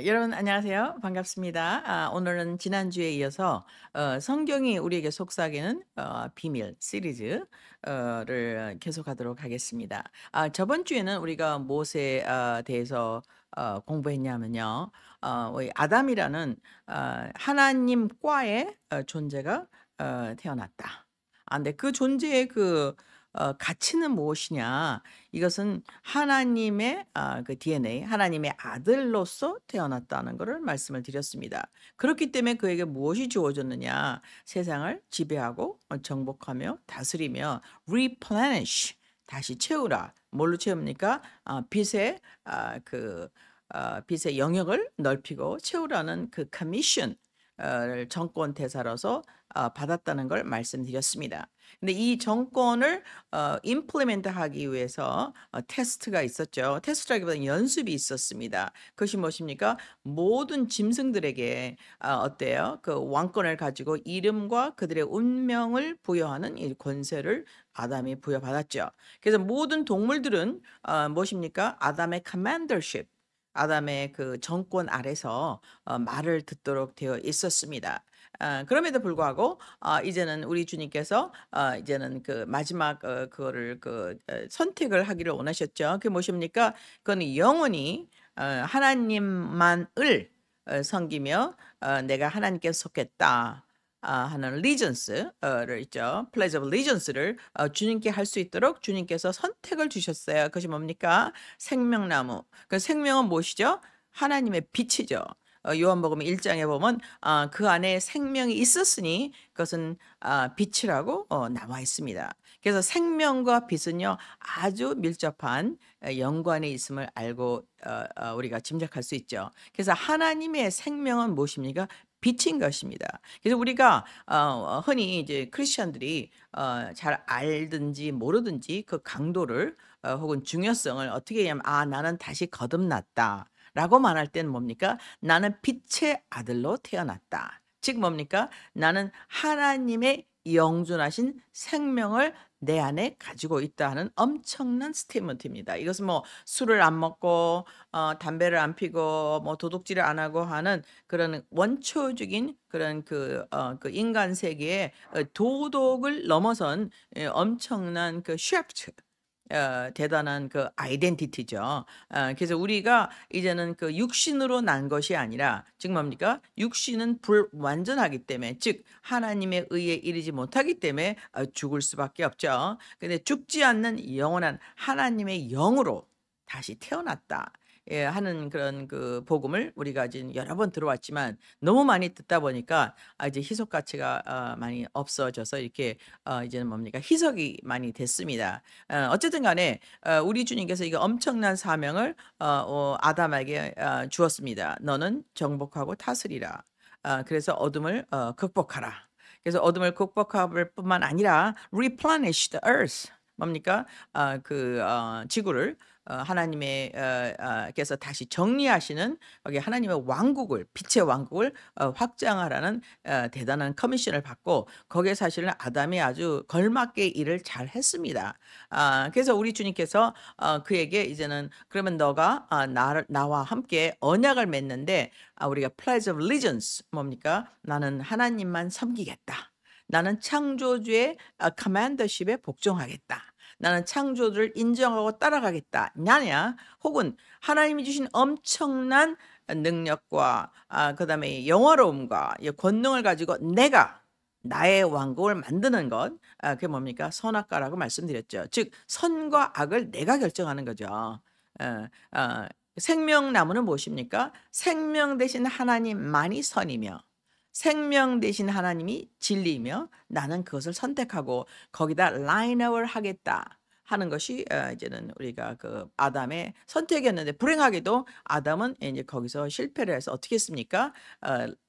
여러분 안녕하세요. 반갑습니다. 오늘은 지난주에 이어서 성경이 우리에게 속삭이는 비밀 시리즈 를 계속하도록 하겠습니다. 저번 주에는 우리가 무엇에 대해서 공부했냐면요. 이 아담이라는 하나님과의 존재가 태어났다. 근데 그 존재의 그 가치는 무엇이냐? 이것은 하나님의 그 DNA, 하나님의 아들로서 태어났다는 것을 말씀을 드렸습니다. 그렇기 때문에 그에게 무엇이 주어졌느냐? 세상을 지배하고 정복하며 다스리며 replenish 다시 채우라. 뭘로 채웁니까? 빛의 그 빛의 영역을 넓히고 채우라는 그 커미션 정권 대사로서 받았다는 걸 말씀드렸습니다. 근데 이 정권을 임플리멘트 하기 위해서 테스트가 있었죠. 테스트라기보다는 연습이 있었습니다. 그것이 무엇입니까? 모든 짐승들에게 어때요? 그 왕권을 가지고 이름과 그들의 운명을 부여하는 이 권세를 아담이 부여받았죠. 그래서 모든 동물들은 무엇입니까? 아담의 커맨더십, 아담의 그 정권 아래서 말을 듣도록 되어 있었습니다. 그럼에도 불구하고 이제는 우리 주님께서 이제는 그 마지막 그거를 선택을 하기를 원하셨죠. 그게 무엇입니까? 그거는 영원히 하나님만을 섬기며 내가 하나님께 속했다 하는 리전스를 있죠. 플레이즈 오브 리전스를 주님께 할 수 있도록 주님께서 선택을 주셨어요. 그것이 뭡니까? 생명나무. 그 생명은 무엇이죠? 하나님의 빛이죠. 요한복음 1 장에 보면 그 안에 생명이 있었으니 그것은 빛이라고 나와 있습니다. 그래서 생명과 빛은요 아주 밀접한 연관이 있음을 알고 우리가 짐작할 수 있죠. 그래서 하나님의 생명은 무엇입니까? 빛인 것입니다. 그래서 우리가 흔히 이제 크리스천들이 잘 알든지 모르든지 그 강도를 혹은 중요성을 어떻게 얘기하면 나는 다시 거듭났다. 라고 말할 때는 뭡니까? 나는 빛의 아들로 태어났다. 즉 뭡니까? 나는 하나님의 영존하신 생명을 내 안에 가지고 있다 하는 엄청난 스테이트먼트입니다. 이것은 뭐 술을 안 먹고 담배를 안 피고 뭐 도둑질을 안 하고 하는 그런 원초적인 그런 그 인간 세계의 도덕을 넘어선 엄청난 그 shift, 대단한 그 아이덴티티죠. 그래서 우리가 이제는 그 육신으로 난 것이 아니라 즉 뭡니까? 육신은 불완전하기 때문에 즉 하나님의 의에 이르지 못하기 때문에 죽을 수밖에 없죠. 근데 죽지 않는 영원한 하나님의 영으로 다시 태어났다. 하는 그런 그 복음을 우리가 지금 여러 번 들어왔지만 너무 많이 듣다 보니까 이제 희석 가치가 많이 없어져서 이렇게 이제는 뭡니까? 희석이 많이 됐습니다. 어쨌든 간에 우리 주님께서 이거 엄청난 사명을 아담에게 주었습니다. "너는 정복하고 다스리라." 그래서 "어둠을 극복하라." 그래서 어둠을 극복할 뿐만 아니라 replenish the earth. 뭡니까? 지구를 하나님의 께서 다시 정리하시는 거기 하나님의 왕국을 빛의 왕국을 확장하라는 대단한 커미션을 받고 거기에 사실은 아담이 아주 걸맞게 일을 잘했습니다. 그래서 우리 주님께서 그에게 이제는 "그러면 너가 나와 함께 언약을 맺는데 우리가 pledge of allegiance 뭡니까? 나는 하나님만 섬기겠다. 나는 창조주의 commandership에 복종하겠다. 나는 창조주를 인정하고 따라가겠다." 냐냐 혹은 하나님이 주신 엄청난 능력과 그다음에 영화로움과 이 권능을 가지고 내가 나의 왕국을 만드는 것 그게 뭡니까? 선악과라고 말씀드렸죠. 즉 선과 악을 내가 결정하는 거죠. 어 생명나무는 무엇입니까? 생명 대신 하나님만이 선이며 생명 대신 하나님이 진리이며 나는 그것을 선택하고 거기다 라인업을 하겠다 하는 것이 이제는 우리가 그 아담의 선택이었는데 불행하게도 아담은 이제 거기서 실패를 해서 어떻게 했습니까?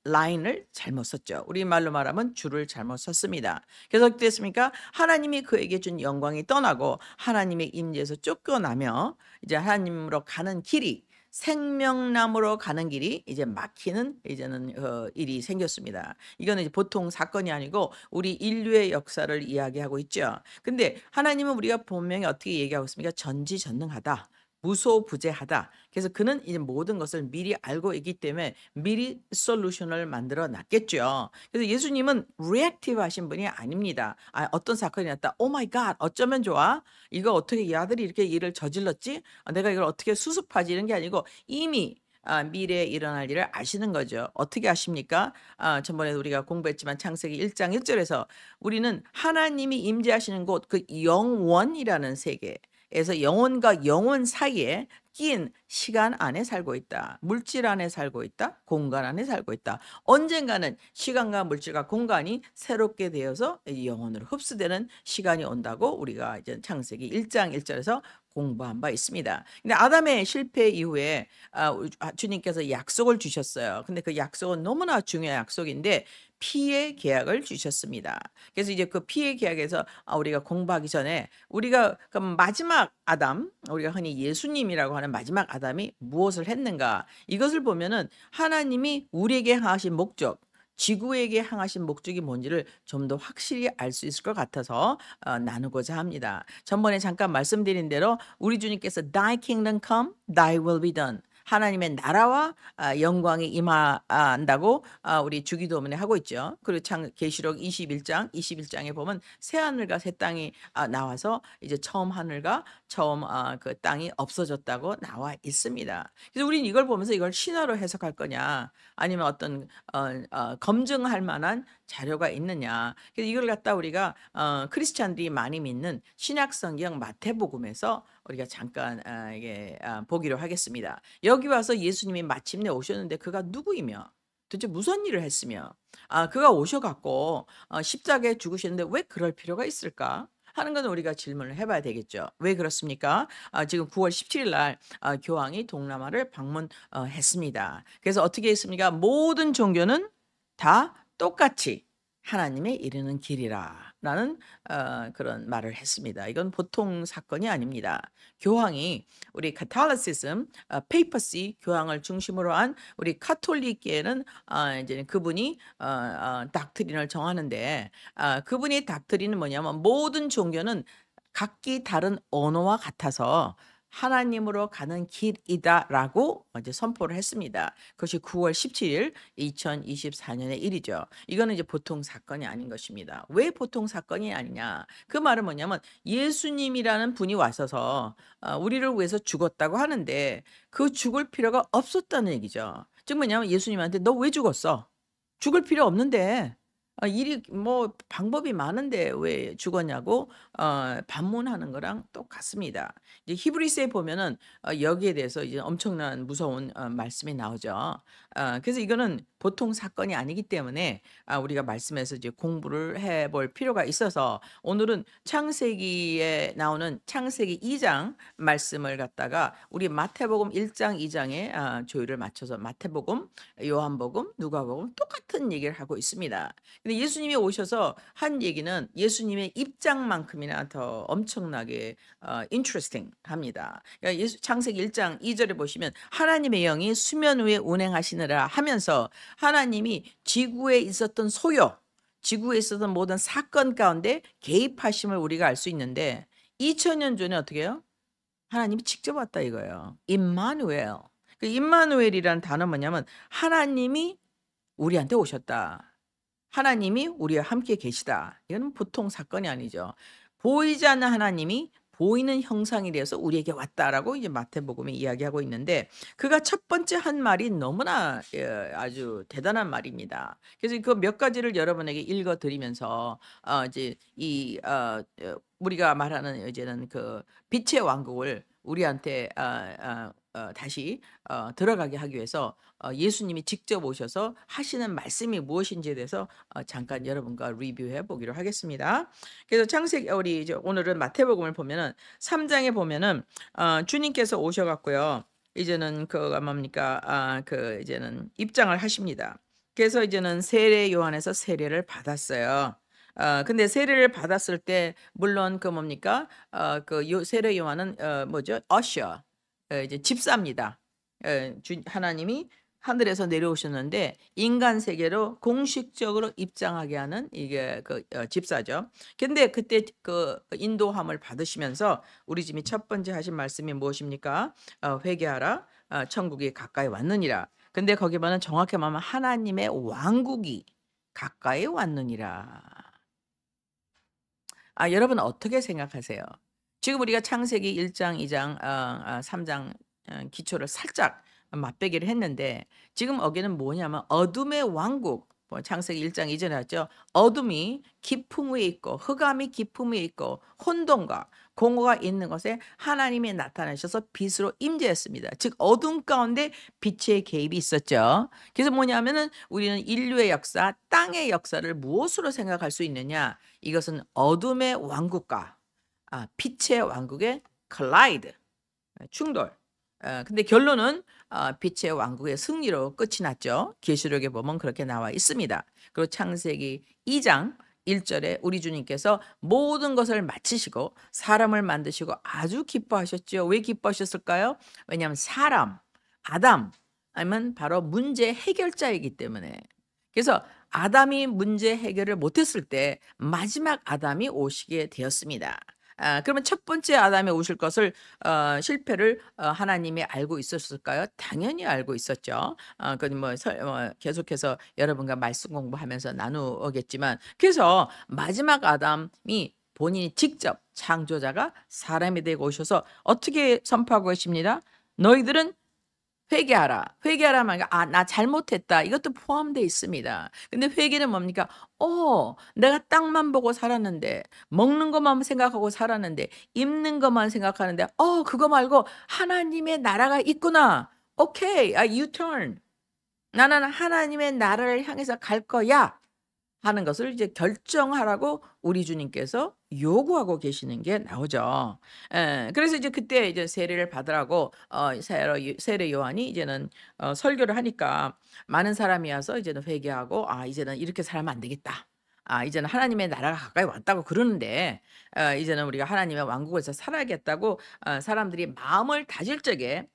라인을 잘못 썼죠. 우리말로 말하면 줄을 잘못 섰습니다. 그래서 어떻게 됐습니까? 하나님이 그에게 준 영광이 떠나고 하나님의 임재에서 쫓겨나며 이제 하나님으로 가는 길이 생명나무로 가는 길이 이제 막히는 이제는 일이 생겼습니다. 이거는 이제 보통 사건이 아니고 우리 인류의 역사를 이야기하고 있죠. 근데 하나님은 우리가 분명히 어떻게 얘기하고 있습니까? 전지전능하다. 무소부재하다. 그래서 그는 이제 모든 것을 미리 알고 있기 때문에 미리 솔루션을 만들어 놨겠죠. 그래서 예수님은 리액티브 하신 분이 아닙니다. 어떤 사건이 났다. 오 마이 갓. 어쩌면 좋아? 이거 어떻게 이 아들이 이렇게 일을 저질렀지? 내가 이걸 어떻게 수습하지? 이런 게 아니고 이미 미래에 일어날 일을 아시는 거죠. 어떻게 아십니까? 전번에 우리가 공부했지만 창세기 1장 1 절에서 우리는 하나님이 임재하시는 곳 그 영원이라는 세계에서 영혼과 영혼 사이에 끼인 시간 안에 살고 있다. 물질 안에 살고 있다. 공간 안에 살고 있다. 언젠가는 시간과 물질과 공간이 새롭게 되어서 이 영혼으로 흡수되는 시간이 온다고 우리가 이제 창세기 1장 1 절에서 공부한 바 있습니다. 근데 아담의 실패 이후에 주님께서 약속을 주셨어요. 근데 그 약속은 너무나 중요한 약속인데 피의 계약을 주셨습니다. 그래서 이제 그 피의 계약에서 우리가 공부하기 전에 우리가 그 마지막 아담, 우리가 흔히 예수님이라고 하는 마지막 아담이 무엇을 했는가? 이것을 보면은 하나님이 우리에게 향하신 목적, 지구에게 향하신 목적이 뭔지를 좀 더 확실히 알 수 있을 것 같아서 나누고자 합니다. 전번에 잠깐 말씀드린 대로 우리 주님께서 Thy kingdom come, Thy will be done. 하나님의 나라와 영광이 임한다고 우리 주기도문에 하고 있죠. 그리고 계시록 21장에 보면 새 하늘과 새 땅이 나와서 이제 처음 하늘과 처음 그 땅이 없어졌다고 나와 있습니다. 그래서 우리는 이걸 보면서 이걸 신화로 해석할 거냐 아니면 어떤 검증할 만한 자료가 있느냐. 그래서 이걸 갖다 우리가 크리스찬들이 많이 믿는 신약 성경 마태복음에서 우리가 잠깐 이게 보기로 하겠습니다. 여기 와서 예수님이 마침내 오셨는데 그가 누구이며 도대체 무슨 일을 했으며 그가 오셔 갖고 십자가에 죽으셨는데 왜 그럴 필요가 있을까? 하는 건 우리가 질문을 해봐야 되겠죠. 왜 그렇습니까? 지금 9월 17일 날 교황이 동남아를 방문했습니다. 그래서 어떻게 했습니까? 모든 종교는 다 똑같이 하나님에 이르는 길이라라는 그런 말을 했습니다. 이건 보통 사건이 아닙니다. 교황이 우리 카톨리시즘, 페이퍼시 교황을 중심으로 한 우리 카톨릭계는 이제 그분이 닥트린을 정하는데 그분의 닥트린은 뭐냐면 모든 종교는 각기 다른 언어와 같아서 하나님으로 가는 길이다라고 이제 선포를 했습니다. 그것이 9월 17일 2024년의 일이죠. 이거는 이제 보통 사건이 아닌 것입니다. 왜 보통 사건이 아니냐? 그 말은 뭐냐면 예수님이라는 분이 와서서 우리를 위해서 죽었다고 하는데 그 죽을 필요가 없었다는 얘기죠. 즉 뭐냐면 예수님한테 너 왜 죽었어? 죽을 필요 없는데 일이 뭐 방법이 많은데 왜 죽었냐고 반문하는 거랑 똑같습니다. 이제 히브리서에 보면은 여기에 대해서 이제 엄청난 무서운 말씀이 나오죠. 그래서 이거는 보통 사건이 아니기 때문에 우리가 말씀에서 이제 공부를 해 볼 필요가 있어서 오늘은 창세기에 나오는 창세기 2장 말씀을 갖다가 우리 마태복음 1장 2 장에 조율을 맞춰서 마태복음, 요한복음, 누가복음 똑같은 얘기를 하고 있습니다. 근데 예수님이 오셔서 한 얘기는 예수님의 입장만큼이나 더 엄청나게 interesting 합니다. 그러니까 창세기 1장 2 절에 보시면 하나님의 영이 수면 위에 운행하시느라 하면서 하나님이 지구에 있었던 소요, 지구에 있었던 모든 사건 가운데 개입하심을 우리가 알 수 있는데 2000년 전에 어떻게 해요? 하나님이 직접 왔다 이거예요. 임마누엘. 그 임마누엘이라는 단어 뭐냐면 하나님이 우리한테 오셨다. 하나님이 우리와 함께 계시다. 이건 보통 사건이 아니죠. 보이지 않는 하나님이 보이는 형상이 되어서 우리에게 왔다라고 이제 마태복음에 이야기하고 있는데 그가 첫 번째 한 말이 너무나 아주 대단한 말입니다. 그래서 그 몇 가지를 여러분에게 읽어 드리면서 이제 우리가 말하는 이제는 그 빛의 왕국을 우리한테 다시 들어가게 하기 위해서 예수님이 직접 오셔서 하시는 말씀이 무엇인지에 대해서 잠깐 여러분과 리뷰해 보기로 하겠습니다. 그래서 창세기 우리 이제 오늘은 마태복음을 보면은 3 장에 보면은 주님께서 오셔 갖고요. 이제는 그가 뭡니까? 그 이제는 입장을 하십니다. 그래서 이제는 세례 요한에서 세례를 받았어요. 근데 세례를 받았을 때 물론 그 뭡니까? 세례 요한은 뭐죠? usher. 이제 집사입니다. 하나님이 하늘에서 내려오셨는데 인간 세계로 공식적으로 입장하게 하는 이게 집사죠. 근데 그때 그 인도함을 받으시면서 우리 집이 첫 번째 하신 말씀이 무엇입니까? 회개하라. 천국이 가까이 왔느니라. 근데 거기 보면 정확히 말하면 하나님의 왕국이 가까이 왔느니라. 여러분 어떻게 생각하세요? 지금 우리가 창세기 1 장, 2 장, 3 장 기초를 살짝 맛보기를 했는데 지금 여기는 뭐냐면 어둠의 왕국, 뭐 창세기 1장 이전에 했죠. 어둠이 깊음 위에 있고 흑암이 깊음 위에 있고 혼돈과 공허가 있는 것에 하나님이 나타나셔서 빛으로 임재했습니다. 즉 어둠 가운데 빛의 개입이 있었죠. 그래서 뭐냐면은 우리는 인류의 역사, 땅의 역사를 무엇으로 생각할 수 있느냐? 이것은 어둠의 왕국과 빛의 왕국의 collide, 충돌. 근데 결론은 빛의 왕국의 승리로 끝이 났죠. 계시록에 보면 그렇게 나와 있습니다. 그리고 창세기 2장 1 절에 우리 주님께서 모든 것을 마치시고 사람을 만드시고 아주 기뻐하셨죠. 왜 기뻐하셨을까요? 왜냐하면 사람, 아담 아니면 바로 문제 해결자이기 때문에. 그래서 아담이 문제 해결을 못했을 때 마지막 아담이 오시게 되었습니다. 그러면 첫 번째 아담이 오실 것을 실패를 하나님이 알고 있었을까요? 당연히 알고 있었죠. 그건 계속해서 여러분과 말씀 공부하면서 나누겠지만 그래서 마지막 아담이 본인이 직접 창조자가 사람이 되고 오셔서 어떻게 선포하고 계십니다. 너희들은 회개하라. 회개하라 말가 나 잘못했다. 이것도 포함되어 있습니다. 근데 회개는 뭡니까? 내가 땅만 보고 살았는데 먹는 것만 생각하고 살았는데 입는 것만 생각하는데 그거 말고 하나님의 나라가 있구나. 오케이. You turn. 나는 하나님의 나라를 향해서 갈 거야. 하는 것을 이제 결정하라고 우리 주님께서 요구하고 계시는 게 나오죠. 그래서 이제 그때 이제 세례를 받으라고 세례 요한이 이제는 설교를 하니까 많은 사람이 와서 이제는 회개하고 이제는 이렇게 살면 안 되겠다. 이제는 하나님의 나라가 가까이 왔다고 그러는데 이제는 우리가 하나님의 왕국에서 살아야겠다고 사람들이 마음을 다질 적에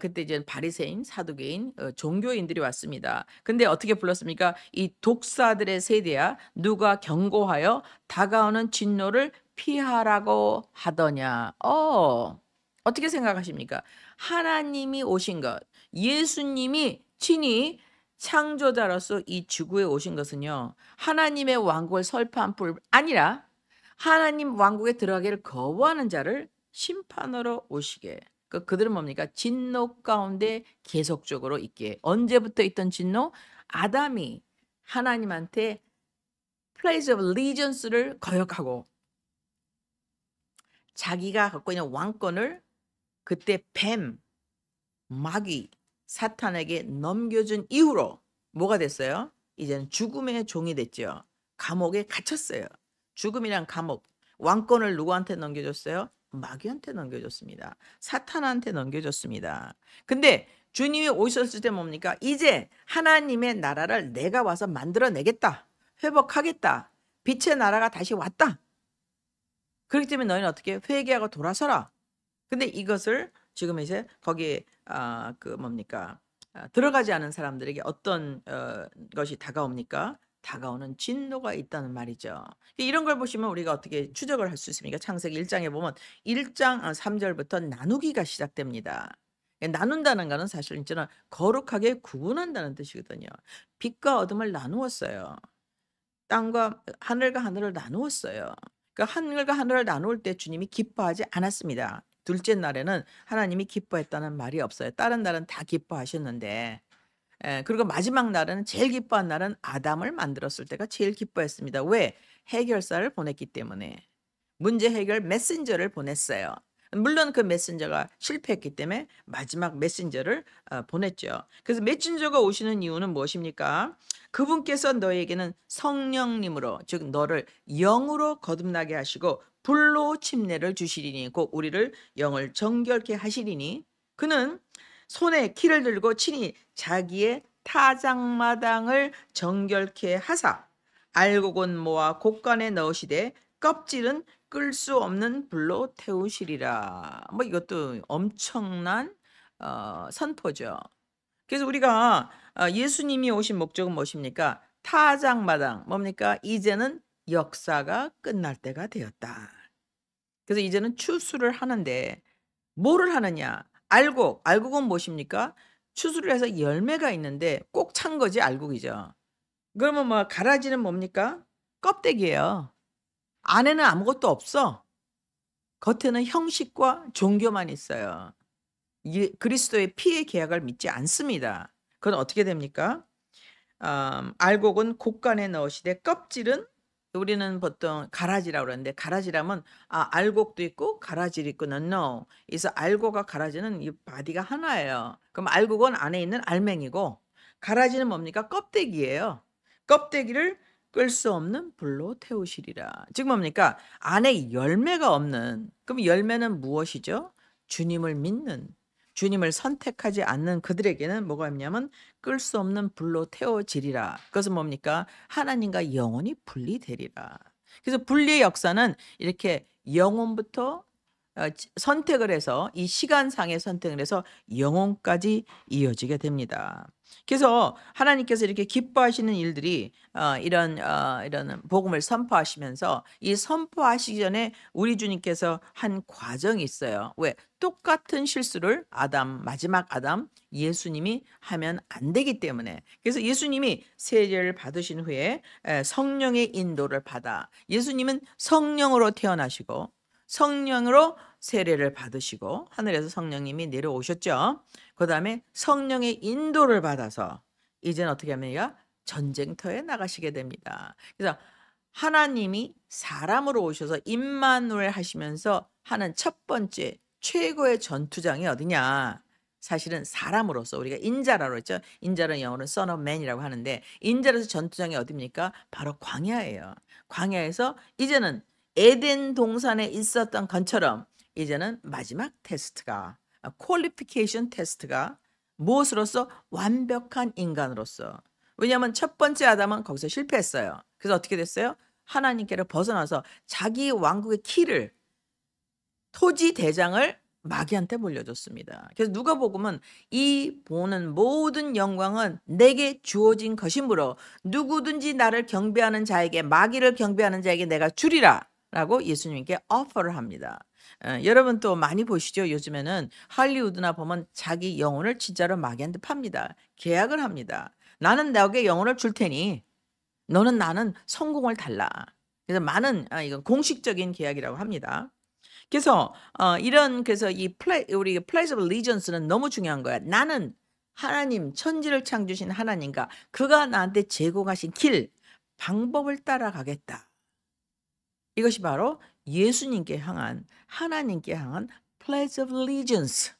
그때 이제 바리새인, 사두개인, 종교인들이 왔습니다. 근데 어떻게 불렀습니까? 이 독사들의 세대야 누가 경고하여 다가오는 진노를 피하라고 하더냐. 어떻게 생각하십니까? 하나님이 오신 것, 예수님이 친히 창조자로서 이 지구에 오신 것은요. 하나님의 왕국을 설파한 뿐 아니라 하나님 왕국에 들어가기를 거부하는 자를 심판하러 오시게. 그들은 뭡니까? 진노 가운데 계속적으로 있기에. 언제부터 있던 진노? 아담이 하나님한테 pledge of allegiance를 거역하고 자기가 갖고 있는 왕권을 그때 뱀, 마귀, 사탄에게 넘겨준 이후로 뭐가 됐어요? 이제는 죽음의 종이 됐죠. 감옥에 갇혔어요. 죽음이란 감옥. 왕권을 누구한테 넘겨줬어요? 마귀한테 넘겨줬습니다. 사탄한테 넘겨줬습니다. 근데 주님이 오셨을 때 뭡니까? 이제 하나님의 나라를 내가 와서 만들어내겠다. 회복하겠다. 빛의 나라가 다시 왔다. 그렇기 때문에 너희는 어떻게 회개하고 돌아서라. 근데 이것을 지금 이제 거기에 들어가지 않은 사람들에게 어떤 것이 다가옵니까? 다가오는 진노가 있다는 말이죠. 이런 걸 보시면 우리가 어떻게 추적을 할 수 있습니까? 창세기 1 장에 보면 1장 3 절부터 나누기가 시작됩니다. 나눈다는 거는 사실 이제는 거룩하게 구분한다는 뜻이거든요. 빛과 어둠을 나누었어요. 땅과 하늘과 하늘을 나누었어요. 하늘과 하늘을 나눌 때 주님이 기뻐하지 않았습니다. 둘째 날에는 하나님이 기뻐했다는 말이 없어요. 다른 날은 다 기뻐하셨는데 그리고 마지막 날은 제일 기뻐한 날은 아담을 만들었을 때가 제일 기뻐했습니다. 왜? 해결사를 보냈기 때문에. 문제 해결 메신저를 보냈어요. 물론 그 메신저가 실패했기 때문에 마지막 메신저를 보냈죠. 그래서 메신저가 오시는 이유는 무엇입니까? 그분께서 너에게는 성령님으로 즉 너를 영으로 거듭나게 하시고 불로 침례를 주시리니 곧 우리를 영을 정결케 하시리니 그는 손에 키를 들고 친히 자기의 타작마당을 정결케 하사 알곡은 모아 곡간에 넣으시되 껍질은 끌 수 없는 불로 태우시리라. 이것도 엄청난 선포죠. 그래서 우리가 예수님이 오신 목적은 무엇입니까? 타작마당 뭡니까? 이제는 역사가 끝날 때가 되었다. 그래서 이제는 추수를 하는데 뭐를 하느냐? 알곡은 무엇입니까? 추수를 해서 열매가 있는데 꼭 찬 거지 알곡이죠. 그러면 뭐 가라지는 뭡니까? 껍데기예요. 안에는 아무것도 없어. 겉에는 형식과 종교만 있어요. 그리스도의 피의 계약을 믿지 않습니다. 그건 어떻게 됩니까? 알곡은 곡간에 넣으시되 껍질은 우리는 보통 가라지라고 그러는데 가라지라면 알곡도 있고 가라지도 있고 no. 그래서 알곡과 가라지는 이 바디가 하나예요. 그럼 알곡은 안에 있는 알맹이고 가라지는 뭡니까? 껍데기예요. 껍데기를 끌 수 없는 불로 태우시리라. 즉 뭡니까? 안에 열매가 없는 그럼 열매는 무엇이죠? 주님을 믿는 주님을 선택하지 않는 그들에게는 뭐가 있냐면 끌 수 없는 불로 태워지리라. 그것은 뭡니까? 하나님과 영원히 분리되리라. 그래서 분리의 역사는 이렇게 영혼부터 선택을 해서 이 시간상의 선택을 해서 영혼까지 이어지게 됩니다. 그래서 하나님께서 이렇게 기뻐하시는 일들이 이런 복음을 선포하시면서 이 선포하시기 전에 우리 주님께서 한 과정이 있어요. 왜? 똑같은 실수를 마지막 아담 예수님이 하면 안 되기 때문에. 그래서 예수님이 세례를 받으신 후에 성령의 인도를 받아 예수님은 성령으로 태어나시고 성령으로 세례를 받으시고 하늘에서 성령님이 내려오셨죠. 그다음에 성령의 인도를 받아서 이제는 어떻게 합니까? 전쟁터에 나가시게 됩니다. 그래서 하나님이 사람으로 오셔서 임마누엘 하시면서 하는 첫 번째 최고의 전투장이 어디냐? 사실은 사람으로서 우리가 인자라고 했죠. 인자는 영어로는 son of man이라고 하는데 인자로서 전투장이 어디입니까? 바로 광야예요. 광야에서 이제는 에덴 동산에 있었던 것처럼 이제는 마지막 테스트가 퀄리피케이션 테스트가 무엇으로서? 완벽한 인간으로서. 왜냐하면 첫 번째 아담은 거기서 실패했어요. 그래서 어떻게 됐어요? 하나님께로 벗어나서 자기 왕국의 키를 토지 대장을 마귀한테 물려줬습니다. 그래서 누가복음은 이 보는 모든 영광은 내게 주어진 것이므로 누구든지 나를 경배하는 자에게 마귀를 경배하는 자에게 내가 주리라 라고 예수님께 오퍼를 합니다. 여러분 또 많이 보시죠. 요즘에는 할리우드나 보면 자기 영혼을 진짜로 마귀한테 팝니다. 계약을 합니다. 나는 너에게 영혼을 줄 테니 너는 나는 성공을 달라. 그래서 많은 이건 공식적인 계약이라고 합니다. 그래서 그래서 우리 Place of Allegiance는 너무 중요한 거야. 나는 하나님 천지를 창조신 하나님과 그가 나한테 제공하신 길 방법을 따라가겠다. 이것이 바로 예수님께 향한 하나님께 향한 Pledge of Allegiance.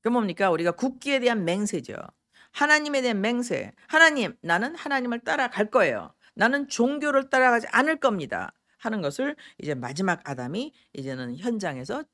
그 뭡니까? 우리가 국기에 대한 맹세죠. 하나님에 대한 맹세. 하나님, 나는 하나님을 따라갈 거예요. 나는 종교를 따라가지 않을 겁니다. 하는 것을 이제 마지막 아담이 이제는 현장에서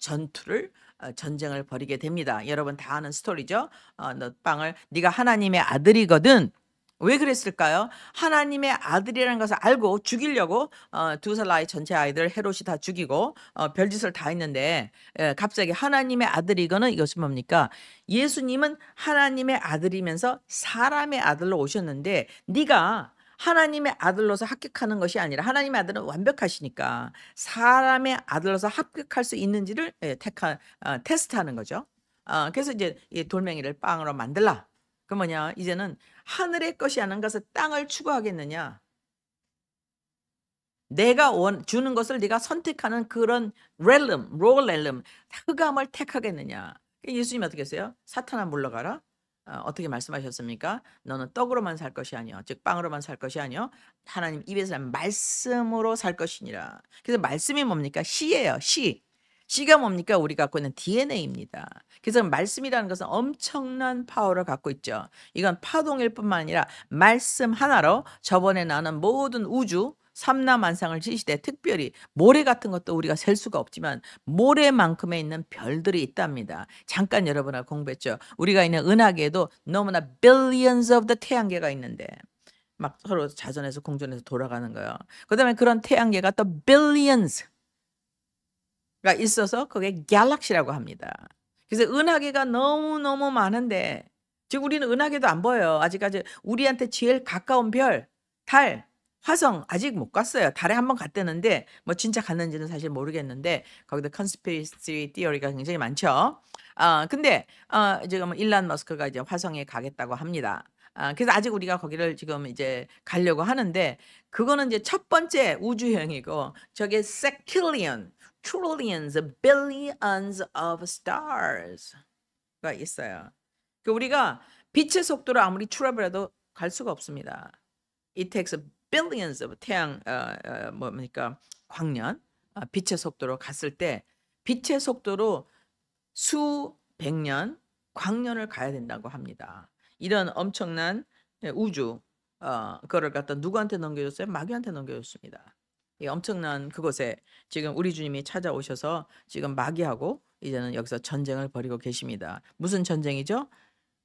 전쟁을 벌이게 됩니다. 여러분 다 아는 스토리죠. 너 빵을 네가 하나님의 아들이거든. 왜 그랬을까요? 하나님의 아들이라는 것을 알고 죽이려고 두 살 나이 전체 아이들 헤롯이 다 죽이고 별짓을 다 했는데 갑자기 하나님의 아들이거는 이것은 뭡니까? 예수님은 하나님의 아들이면서 사람의 아들로 오셨는데 네가 하나님의 아들로서 합격하는 것이 아니라 하나님의 아들은 완벽하시니까 사람의 아들로서 합격할 수 있는지를 테스트하는 거죠. 그래서 이제 이 돌멩이를 빵으로 만들라. 그 뭐냐? 이제는 하늘의 것이 아닌 것을 땅을 추구하겠느냐? 내가 주는 것을 네가 선택하는 그런 롤렐름, 흑암을 택하겠느냐? 예수님이 어떻게 했어요? 사탄아 물러가라. 어떻게 말씀하셨습니까? 너는 떡으로만 살 것이 아니요, 즉 빵으로만 살 것이 아니요, 하나님 입에서 난 말씀으로 살 것이니라. 그래서 말씀이 뭡니까? 시예요. 시가 뭡니까? 우리 갖고 있는 DNA입니다. 그래서 말씀이라는 것은 엄청난 파워를 갖고 있죠. 이건 파동일 뿐만 아니라 말씀 하나로 저번에 나는 모든 우주 삼라만상을 지시되 특별히 모래 같은 것도 우리가 셀 수가 없지만 모래만큼에 있는 별들이 있답니다. 잠깐 여러분하고 공부했죠. 우리가 있는 은하계에도 너무나 billions of the 태양계가 있는데 막 서로 자전에서 공전에서 돌아가는 거예요. 그다음에 그런 태양계가 또 billions가 있어서 그게 갤럭시라고 합니다. 그래서 은하계가 너무너무 많은데 지금 우리는 은하계도 안 보여요. 아직까지 우리한테 제일 가까운 별, 달, 화성 아직 못 갔어요. 달에 한번 갔다는데 뭐 진짜 갔는지는 사실 모르겠는데 거기도 컨스피러시 티어리가 굉장히 많죠. 근데 지금 일론 머스크가 이제 화성에 가겠다고 합니다. 그래서 아직 우리가 거기를 지금 이제 가려고 하는데 그거는 이제 첫 번째 우주 여행이고 저게 세킬리언, trillions, billions of stars가 있어요. 그 우리가 빛의 속도로 아무리 트래블해도 갈 수가 없습니다. It takes billions of 태양 뭡니까 광년 빛의 속도로 갔을 때 빛의 속도로 수백 년 광년을 가야 된다고 합니다. 이런 엄청난 우주 그거를 갖다 누구한테 넘겨줬어요? 마귀한테 넘겨줬습니다. 이 엄청난 그곳에 지금 우리 주님이 찾아오셔서 지금 마귀하고 이제는 여기서 전쟁을 벌이고 계십니다. 무슨 전쟁이죠?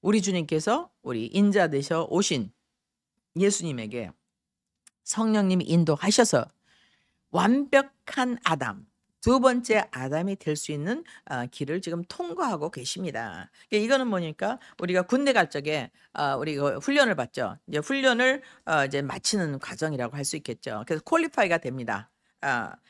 우리 주님께서 우리 인자 되셔 오신 예수님에게 성령님이 인도하셔서 완벽한 아담, 두 번째 아담이 될 수 있는 길을 지금 통과하고 계십니다. 이거는 뭐니까 우리가 군대 갈 적에 우리 훈련을 받죠. 이제 훈련을 이제 마치는 과정이라고 할 수 있겠죠. 그래서 퀄리파이가 됩니다.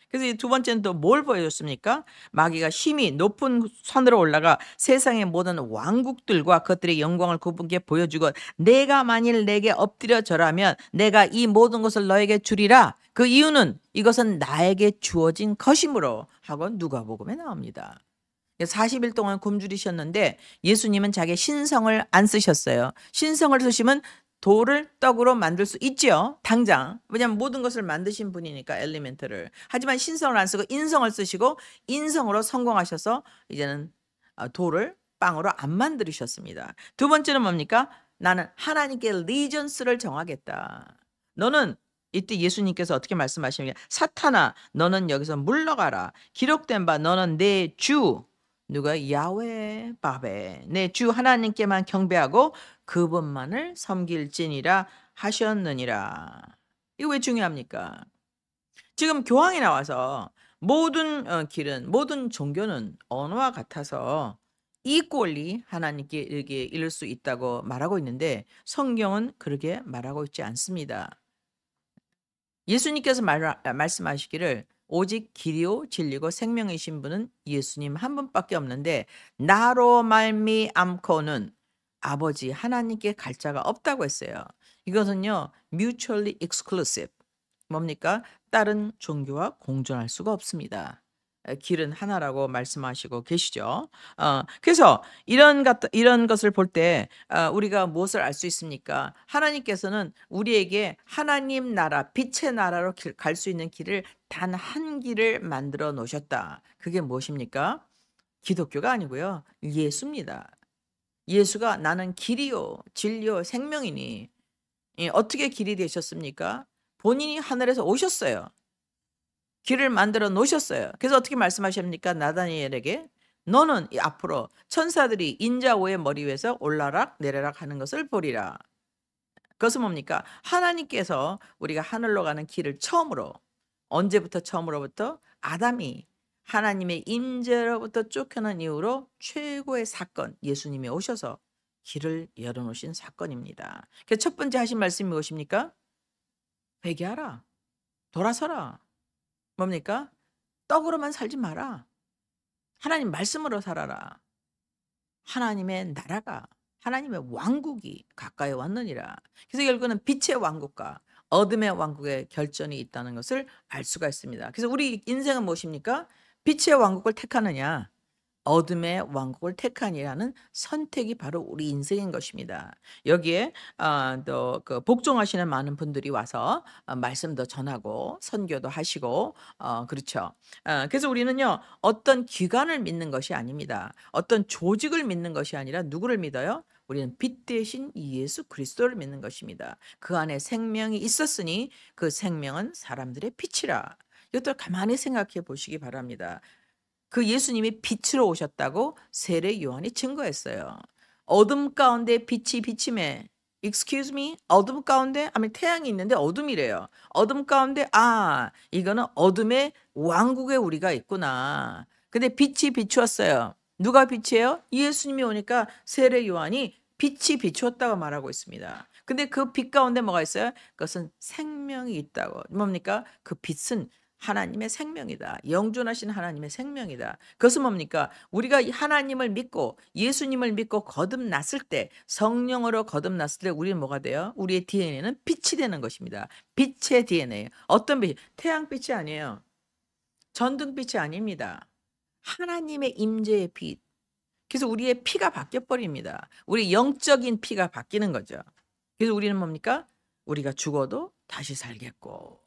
그래서 이 두 번째는 또 뭘 보여줬습니까? 마귀가 힘이 높은 산으로 올라가 세상의 모든 왕국들과 그것들의 영광을 그분께 보여주고 내가 만일 내게 엎드려 절하면 내가 이 모든 것을 너에게 주리라. 그 이유는 이것은 나에게 주어진 것이므로 하고 누가복음에 나옵니다. 40일 동안 굶주리셨는데 예수님은 자기 신성을 안 쓰셨어요. 신성을 쓰시면 돌을 떡으로 만들 수 있죠. 당장. 왜냐하면 모든 것을 만드신 분이니까 엘리멘트를. 하지만 신성을 안 쓰고 인성을 쓰시고 인성으로 성공하셔서 이제는 돌을 빵으로 안 만들으셨습니다. 두 번째는 뭡니까? 나는 하나님께 리전스를 정하겠다. 너는 이때 예수님께서 어떻게 말씀하십니까? 사탄아 너는 여기서 물러가라. 기록된 바 너는 내 주 누가 야훼 바베 내 주 하나님께만 경배하고 그분만을 섬길지니라 하셨느니라. 이거 왜 중요합니까? 지금 교황이 나와서 모든 길은 모든 종교는 언어와 같아서 equally 하나님께 이를 수 있다고 말하고 있는데 성경은 그렇게 말하고 있지 않습니다. 예수님께서 말씀하시기를 오직 길이요 진리고 생명이신 분은 예수님 한 분밖에 없는데 나로 말미암고는 아버지 하나님께 갈 자가 없다고 했어요. 이것은요 mutually exclusive 뭡니까? 다른 종교와 공존할 수가 없습니다. 길은 하나라고 말씀하시고 계시죠. 그래서 이런 것을 볼 때 우리가 무엇을 알 수 있습니까? 하나님께서는 우리에게 하나님 나라, 빛의 나라로 갈 수 있는 길을 단 한 길을 만들어 놓으셨다. 그게 무엇입니까? 기독교가 아니고요. 예수입니다. 예수가 나는 길이요, 진리요, 생명이니 어떻게 길이 되셨습니까? 본인이 하늘에서 오셨어요. 길을 만들어 놓으셨어요. 그래서 어떻게 말씀하십니까? 나다니엘에게 너는 앞으로 천사들이 인자오의 머리 위에서 올라락 내려락 하는 것을 보리라. 그것은 뭡니까? 하나님께서 우리가 하늘로 가는 길을 처음으로 언제부터 처음으로부터 아담이 하나님의 임재로부터 쫓겨난 이후로 최고의 사건 예수님이 오셔서 길을 열어놓으신 사건입니다. 그래서 첫 번째 하신 말씀이 무엇입니까? 회개하라. 돌아서라. 뭡니까? 떡으로만 살지 마라. 하나님 말씀으로 살아라. 하나님의 나라가 하나님의 왕국이 가까이 왔느니라. 그래서 결국은 빛의 왕국과 어둠의 왕국의 결전이 있다는 것을 알 수가 있습니다. 그래서 우리 인생은 무엇입니까? 빛의 왕국을 택하느냐 어둠의 왕국을 택하니라는 선택이 바로 우리 인생인 것입니다. 여기에 또 그 복종하시는 많은 분들이 와서 말씀도 전하고 선교도 하시고 그렇죠. 그래서 우리는요 어떤 기관을 믿는 것이 아닙니다. 어떤 조직을 믿는 것이 아니라 누구를 믿어요? 우리는 빛 대신 예수 그리스도를 믿는 것입니다. 그 안에 생명이 있었으니 그 생명은 사람들의 빛이라. 이것도 가만히 생각해 보시기 바랍니다. 그 예수님이 빛으로 오셨다고 세례 요한이 증거했어요. 어둠 가운데 빛이 비침해. Excuse me? 어둠 가운데? 아니 태양이 있는데 어둠이래요. 어둠 가운데 이거는 어둠의 왕국에 우리가 있구나. 근데 빛이 비추었어요. 누가 빛이에요? 예수님이 오니까 세례 요한이 빛이 비추었다고 말하고 있습니다. 근데 그 빛 가운데 뭐가 있어요? 그것은 생명이 있다고. 뭡니까? 그 빛은 하나님의 생명이다. 영존하신 하나님의 생명이다. 그것은 뭡니까? 우리가 이 하나님을 믿고 예수님을 믿고 거듭났을 때, 성령으로 거듭났을 때 우리는 뭐가 돼요? 우리의 DNA는 빛이 되는 것입니다. 빛의 DNA. 어떤 빛? 태양빛이 아니에요. 전등빛이 아닙니다. 하나님의 임재의 빛. 그래서 우리의 피가 바뀌어 버립니다. 우리 영적인 피가 바뀌는 거죠. 그래서 우리는 뭡니까? 우리가 죽어도 다시 살겠고.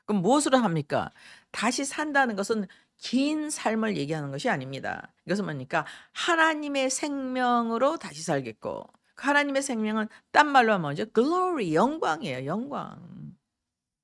그럼 무엇으로 합니까? 다시 산다는 것은 긴 삶을 얘기하는 것이 아닙니다. 이것은 뭡니까? 하나님의 생명으로 다시 살겠고. 그 하나님의 생명은 딴 말로 하면 뭐죠? glory, 영광이에요. 영광.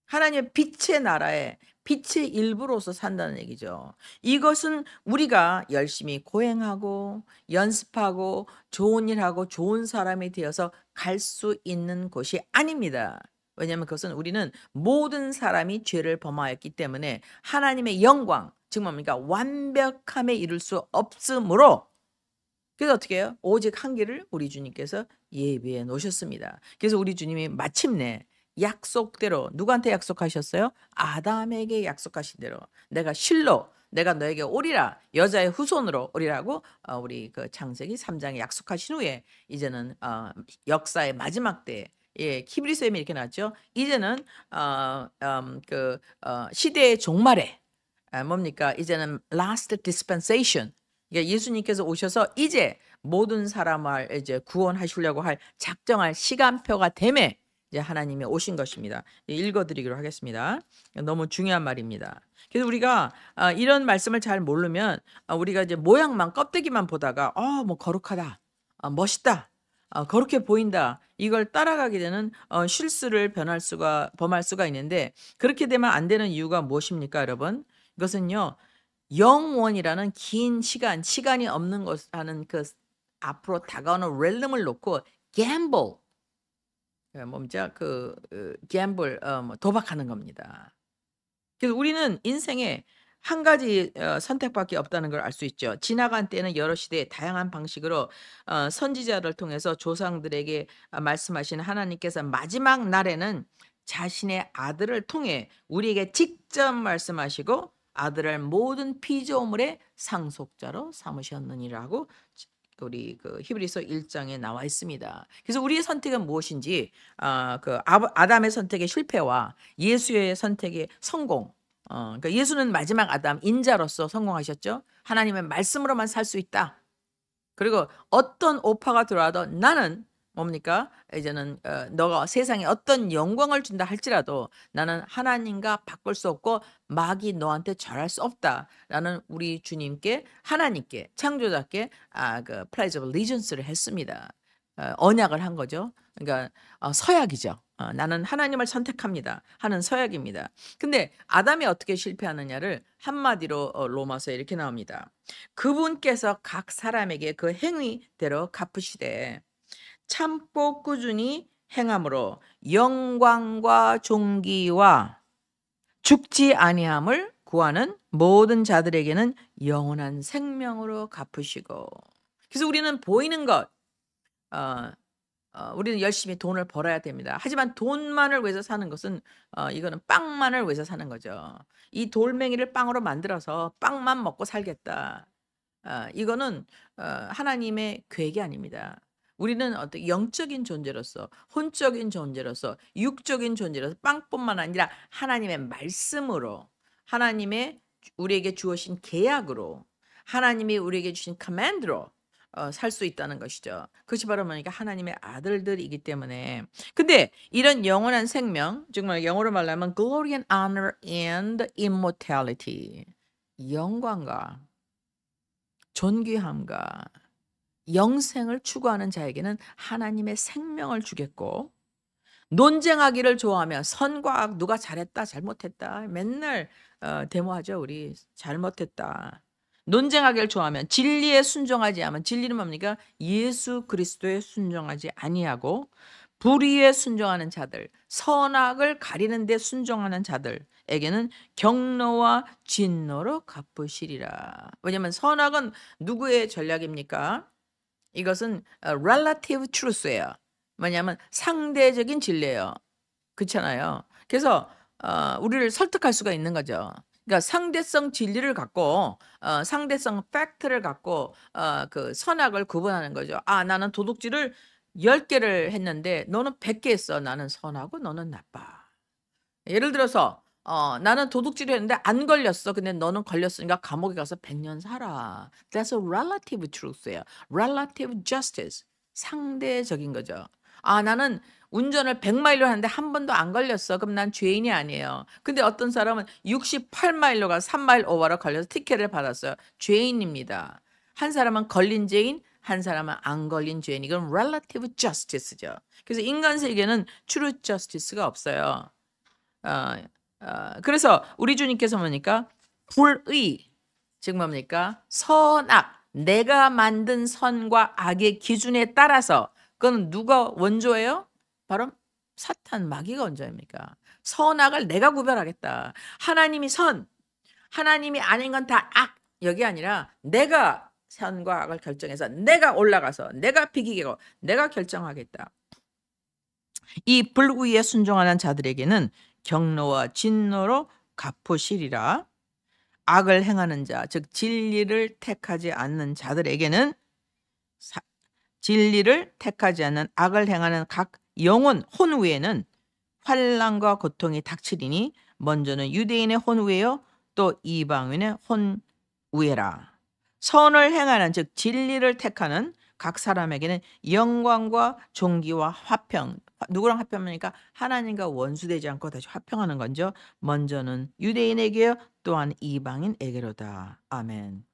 하나님의 빛의 나라에 빛의 일부로서 산다는 얘기죠. 이것은 우리가 열심히 고행하고 연습하고 좋은 일하고 좋은 사람이 되어서 갈 수 있는 곳이 아닙니다. 왜냐하면 그것은 우리는 모든 사람이 죄를 범하였기 때문에 하나님의 영광, 즉 뭡니까? 완벽함에 이를 수 없으므로, 그래서 어떻게 해요? 오직 한 길을 우리 주님께서 예비해 놓으셨습니다. 그래서 우리 주님이 마침내 약속대로 누구한테 약속하셨어요? 아담에게 약속하신 대로 내가 실로 내가 너에게 오리라, 여자의 후손으로 오리라고 우리 그 창세기 3장에 약속하신 후에 이제는 역사의 마지막 때에, 예, 히브리서에 이렇게 나왔죠. 이제는 시대의 종말에 뭡니까? 이제는 last dispensation. 그러니까 예수님께서 오셔서 이제 모든 사람을 이제 구원하시려고 할 작정할 시간표가 되매 이제 하나님이 오신 것입니다. 읽어드리기로 하겠습니다. 너무 중요한 말입니다. 그래서 우리가 이런 말씀을 잘 모르면 우리가 이제 모양만 껍데기만 보다가 뭐 거룩하다, 멋있다, 거룩해 보인다, 이걸 따라가게 되는 실수를 범할 수가 있는데, 그렇게 되면 안 되는 이유가 무엇입니까, 여러분? 이것은요, 영원이라는 긴 시간이 없는 것하는 그 앞으로 다가오는 렐름을 놓고 gamble, 뭡니까? gamble, 도박하는 겁니다. 그래서 우리는 인생에 한 가지 선택밖에 없다는 걸 알 수 있죠. 지나간 때는 여러 시대의 다양한 방식으로 선지자를 통해서 조상들에게 말씀하신 하나님께서 마지막 날에는 자신의 아들을 통해 우리에게 직접 말씀하시고 아들을 모든 피조물의 상속자로 삼으셨느니라고 우리 그 히브리서 1장에 나와 있습니다. 그래서 우리의 선택은 무엇인지, 아담의 선택의 실패와 예수의 선택의 성공. 그러니까 예수는 마지막 아담 인자로서 성공하셨죠. 하나님의 말씀으로만 살 수 있다. 그리고 어떤 오파가 들어와도 나는 뭡니까? 이제는 너가 세상에 어떤 영광을 준다 할지라도 나는 하나님과 바꿀 수 없고 마귀 너한테 절할 수 없다라는 우리 주님께, 하나님께, 창조자께 그 pledge of allegiance를 했습니다. 언약을 한 거죠. 그러니까 서약이죠. 나는 하나님을 선택합니다 하는 서약입니다. 근데 아담이 어떻게 실패하느냐를 한마디로 로마서에 이렇게 나옵니다. 그분께서 각 사람에게 그 행위대로 갚으시되 참고 꾸준히 행함으로 영광과 존귀와 죽지 아니함을 구하는 모든 자들에게는 영원한 생명으로 갚으시고. 그래서 우리는 보이는 것, 우리는 열심히 돈을 벌어야 됩니다. 하지만 돈만을 위해서 사는 것은 이거는 빵만을 위해서 사는 거죠. 이 돌멩이를 빵으로 만들어서 빵만 먹고 살겠다. 이거는 하나님의 계획이 아닙니다. 우리는 어떤 영적인 존재로서, 혼적인 존재로서, 육적인 존재로서 빵뿐만 아니라 하나님의 말씀으로, 하나님의 우리에게 주어진 계약으로, 하나님이 우리에게 주신 커맨드로 살 수 있다는 것이죠. 그것이 바로 뭐니까 하나님의 아들들이기 때문에. 근데 이런 영원한 생명, 정말 영어로 말하면 glory and honor and immortality, 영광과 존귀함과 영생을 추구하는 자에게는 하나님의 생명을 주겠고, 논쟁하기를 좋아하며 선과 악, 누가 잘했다 잘못했다 맨날 데모하죠. 우리 잘못했다. 논쟁하기를 좋아하면 진리에 순종하지 않으면, 진리는 뭡니까? 예수 그리스도에 순종하지 아니하고 불의에 순종하는 자들, 선악을 가리는 데 순종하는 자들에게는 경노와 진노로 갚으시리라. 왜냐하면 선악은 누구의 전략입니까? 이것은 relative truth예요. 뭐냐면 상대적인 진리예요. 그렇잖아요. 그래서 우리를 설득할 수가 있는 거죠. 그러니까 상대성 진리를 갖고 상대성 팩트를 갖고 그 선악을 구분하는 거죠. '아 나는 도둑질을 10 개를 했는데 너는 100개 했어. 나는 선하고 너는 나빠.' 예를 들어서 "나는 도둑질을 했는데 안 걸렸어. 근데 너는 걸렸으니까 감옥에 가서 100년 살아." That's a relative truth예요. Relative justice. 상대적인 거죠. "아 나는 운전을 100 마일로 하는데 한 번도 안 걸렸어. 그럼 난 죄인이 아니에요." 근데 어떤 사람은 68 마일로 가서 3 마일 오버로 걸려서 티켓을 받았어요. 죄인입니다. 한 사람은 걸린 죄인, 한 사람은 안 걸린 죄인. 이건 relative justice죠. 그래서 인간 세계는 true justice가 없어요. 어 그래서 우리 주님께서 뭡니까? 불의 즉 뭡니까? 선악 내가 만든 선과 악의 기준에 따라서 그거는 누가 원조예요? 바로 사탄 마귀가 원조입니까? 선악을 내가 구별하겠다. 하나님이 선, 하나님이 아닌 건 다 악. 여기 아니라 내가 선과 악을 결정해서 내가 올라가서 내가 비기고 내가 결정하겠다. 이 불의에 순종하는 자들에게는 경노와 진노로 갚으시리라. 악을 행하는 자, 즉 진리를 택하지 않는 자들에게는 사 진리를 택하지 않는 악을 행하는 각 영혼 혼후에는 환난과 고통이 닥치리니 먼저는 유대인의 혼후에요 또 이방인의 혼후에라. 선을 행하는 즉 진리를 택하는 각 사람에게는 영광과 존귀와 화평 누구랑 화평합니까? 하나님과 원수되지 않고 다시 화평하는 건죠. 먼저는 유대인에게요 또한 이방인에게로다. 아멘.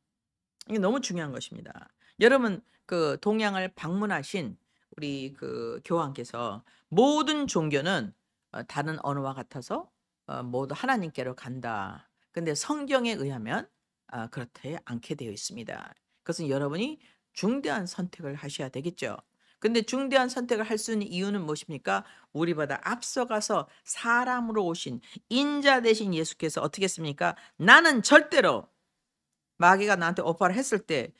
이게 너무 중요한 것입니다. 여러분 그 동양을 방문하신 우리 그 교황께서 모든 종교는 다른 언어와 같아서 모두 하나님께로 간다. 근데 성경에 의하면 그렇지 않게 되어 있습니다. 그것은 여러분이 중대한 선택을 하셔야 되겠죠. 근데 중대한 선택을 할 수 있는 이유는 무엇입니까? 우리보다 앞서가서 사람으로 오신 인자 되신 예수께서 어떻게 했습니까? 나는 절대로 마귀가 나한테 오퍼를 했을 때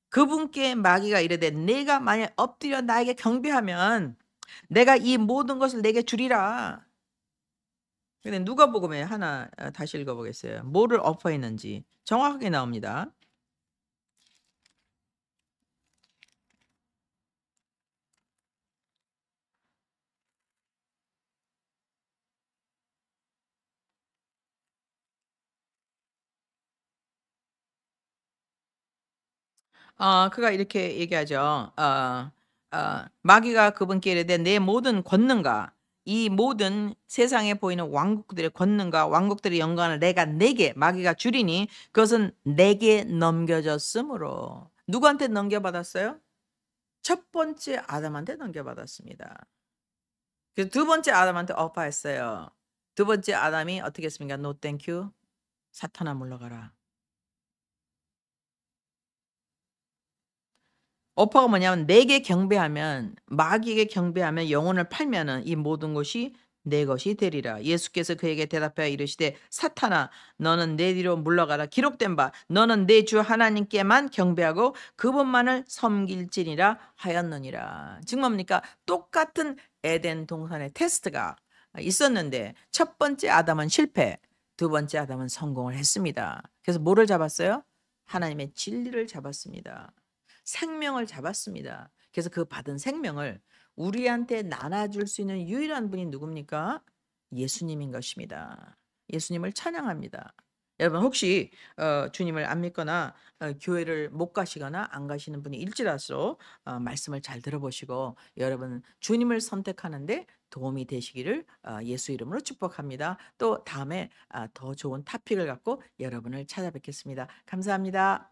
그분께 마귀가 이르되 "내가 만약 엎드려 나에게 경배하면 내가 이 모든 것을 내게 주리라." 근데 누가복음에 하나 다시 읽어 보겠어요. 뭐를 오퍼했는지 정확하게 나옵니다. 그가 이렇게 얘기하죠. 마귀가 그분께 이르되 "내 모든 권능과 이 모든 세상에 보이는 왕국들의 권능과 왕국들의 영광을 내가 내게 마귀가 주리니 그것은 내게 넘겨졌으므로." 누구한테 넘겨받았어요? 첫 번째 아담한테 넘겨받았습니다. 그래서 두 번째 아담한테 오파했어요. 두 번째 아담이 어떻게 했습니까? "노 땡큐. 사탄아 물러가라." 오퍼가 뭐냐면 내게 경배하면 마귀에게 경배하면 영혼을 팔면은 이 모든 것이 내 것이 되리라. 예수께서 그에게 대답하여 이르시되 사탄아 너는 내 뒤로 물러가라. 기록된 바 너는 내 주 하나님께만 경배하고 그분만을 섬길지니라 하였느니라. 지금 뭡니까? 똑같은 에덴 동산의 테스트가 있었는데 첫 번째 아담은 실패, 두 번째 아담은 성공을 했습니다. 그래서 뭐를 잡았어요? 하나님의 진리를 잡았습니다. 생명을 잡았습니다. 그래서 그 받은 생명을 우리한테 나눠줄 수 있는 유일한 분이 누굽니까? 예수님인 것입니다. 예수님을 찬양합니다. 여러분 혹시 주님을 안 믿거나 교회를 못 가시거나 안 가시는 분이 일지라도 말씀을 잘 들어보시고 여러분 주님을 선택하는데 도움이 되시기를 예수 이름으로 축복합니다. 또 다음에 더 좋은 토픽을 갖고 여러분을 찾아뵙겠습니다. 감사합니다.